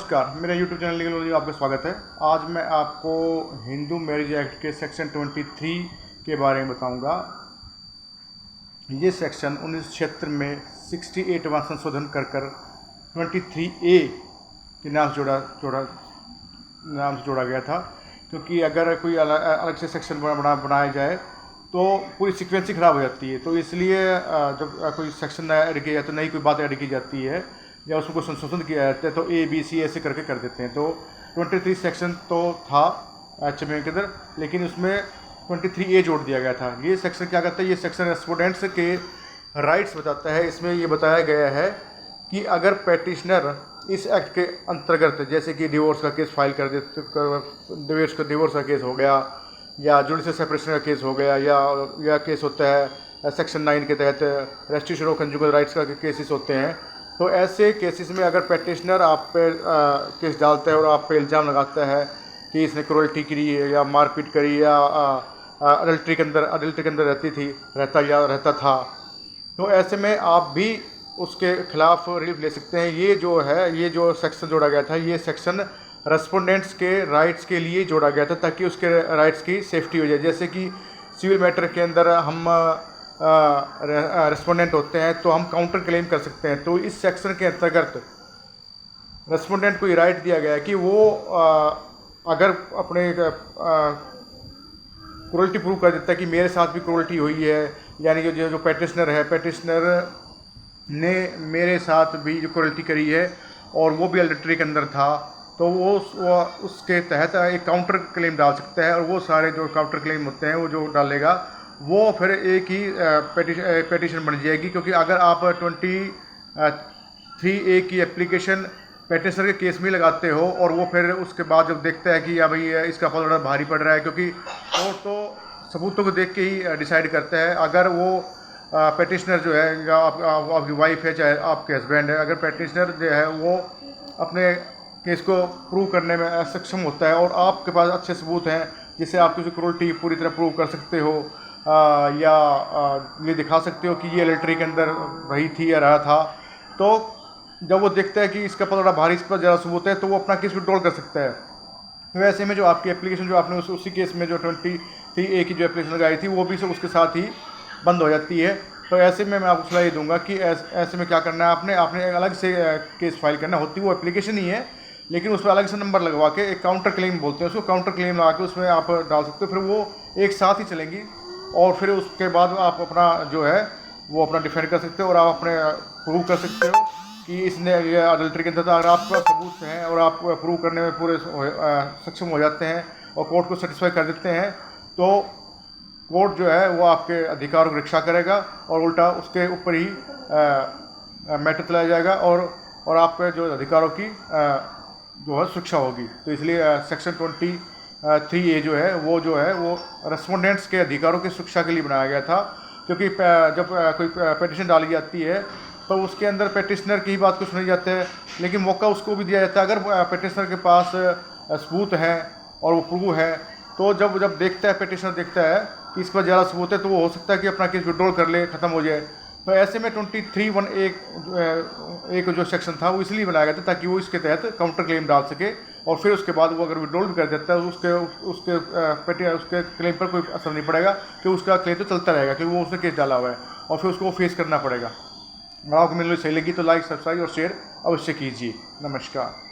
नमस्कार, मेरे YouTube channel legal में आपका स्वागत है। आज मैं आपको हिंदू मैरिज एक्ट के सेक्शन 23 के बारे में बताऊंगा। ये सेक्शन 1976 में 68वां संशोधन कर 23A के नाम से जोड़ा गया था, क्योंकि अगर कोई अलग से सेक्शन बनाया जाए तो पूरी सीक्वेंस ही ख़राब हो जाती है। तो इसलिए जब कोई सेक्शन ऐड किया जाता है, नई कोई बात ऐड की जाती है या उसमें कोई संशोधन किया जाता है तो A, B, C ऐसे करके कर देते हैं। तो 23 सेक्शन तो था HMA के अंदर, लेकिन उसमें 23A जोड़ दिया गया था। ये सेक्शन क्या करता है? ये सेक्शन रेस्पोंडेंट्स के राइट्स बताता है। इसमें ये बताया गया है कि अगर पेटिशनर इस एक्ट के अंतर्गत, जैसे कि डिवोर्स का केस फाइल कर देते, डिवोर्स का केस हो गया या जुडिशियल सेपरेशन का केस हो गया या केस होता है सेक्शन 9 के तहत रेस्टिट्यूशन ऑफ कंजुगल राइट्स का केसेस होते हैं, तो ऐसे केसेस में अगर पेटिशनर आप पे केस डालता है और आप पे इल्ज़ाम लगाता है कि इसने क्रूअल्टी करी है या मारपीट करी या अडल्ट्री के अंदर रहता था, तो ऐसे में आप भी उसके खिलाफ रिलीफ ले सकते हैं। ये जो सेक्शन जोड़ा गया था, ये सेक्शन रेस्पोंडेंट्स के राइट्स के लिए जोड़ा गया था, ताकि उसके राइट्स की सेफ्टी हो जाए। जैसे कि सिविल मैटर के अंदर हम रेस्पोंडेंट होते हैं तो हम काउंटर क्लेम कर सकते हैं। तो इस सेक्शन के अंतर्गत रेस्पोंडेंट को ये राइट दिया गया है कि वो अगर अपने क्रूअल्टी प्रूव कर देता है कि मेरे साथ भी क्रूअल्टी हुई है, यानी कि जो पेटिशनर ने मेरे साथ भी जो क्रूअल्टी करी है और वो भी अडल्ट्री के अंदर था, तो वो उसके तहत एक काउंटर क्लेम डाल सकता है। और वो सारे जो काउंटर क्लेम होते हैं वो जो डालेगा वो फिर एक ही पेटिशन बन जाएगी। क्योंकि अगर आप 23A की एप्लीकेशन पेटिशनर के केस में लगाते हो और वो फिर उसके बाद जब देखता है कि या भाई इसका फल थोड़ा भारी पड़ रहा है, क्योंकि कोर्ट तो सबूतों को देख के ही डिसाइड करता है। अगर वो पेटिशनर जो है या आपकी वाइफ है चाहे आपके हस्बैंड है, अगर पेटिशनर जो है वो अपने केस को प्रूव करने में असक्षम होता है और आपके पास अच्छे सबूत हैं जिससे आप किसी क्रूअल्टी पूरी तरह प्रूव कर सकते हो या ये दिखा सकते हो कि ये अडल्ट्री के अंदर रही थी या रहा था, तो जब वो देखता है कि इसका थोड़ा भारी, इस पर ज़्यादा सबूत है, तो वो अपना केस विड्रॉल कर सकता है। तो ऐसे में जो आपकी एप्लीकेशन जो आपने उसी केस में जो 23A की जो एप्लीकेशन लगाई थी वो भी सब उसके साथ ही बंद हो जाती है। तो ऐसे में मैं आपको सलाह ये दूंगा कि ऐसे में क्या करना है, आपने एक अलग से केस फाइल करना होती, वो एप्लीकेशन ही है, लेकिन उस पर अलग से नंबर लगवा के एक काउंटर क्लेम बोलते हैं उसको, काउंटर क्लेम लगा के उसमें आप डाल सकते हो। फिर वो एक साथ ही चलेंगी और फिर उसके बाद आप अपना जो है वो अपना डिफेंड कर सकते हो और आप अपने प्रूव कर सकते हो कि इसने ये अडल्ट्री के अंदर था। अगर आपके पास सबूत हैं और आप प्रूव करने में पूरे सक्षम हो जाते हैं और कोर्ट को सेटिस्फाई कर देते हैं, तो कोर्ट जो है वो आपके अधिकारों की रक्षा करेगा और उल्टा उसके ऊपर ही मैटर चलाया जाएगा और आपके जो अधिकारों की जो है शिक्षा होगी। तो इसलिए सेक्शन 23A जो है वो रेस्पोंडेंट्स के अधिकारों की शिक्षा के लिए बनाया गया था। क्योंकि जब कोई पेटिशन डाली जाती है तो उसके अंदर पेटिशनर की ही बात को सुनी जाती है, लेकिन मौका उसको भी दिया जाता है अगर पेटिशनर के पास सबूत हैं और वो प्रूव है, तो जब देखता है, पेटिशनर देखता है कि इस पर ज़्यादा सबूत है, तो वो हो सकता है कि अपना केस विड्रॉल कर ले, ख़त्म हो जाए। तो ऐसे में 23(1) एक जो सेक्शन था वो इसलिए बनाया गया था ताकि वो इसके तहत काउंटर क्लेम डाल सके और फिर उसके बाद वो अगर विड्रॉल भी कर देता है उसके क्लेम पर कोई असर नहीं पड़ेगा, कि उसका क्लेम तो चलता रहेगा क्योंकि वो उसने केस डाला हुआ है और फिर उसको फेस करना पड़ेगा। अगर आपको मेरी सही लगी तो लाइक, सब्सक्राइब और शेयर अवश्य कीजिए। नमस्कार।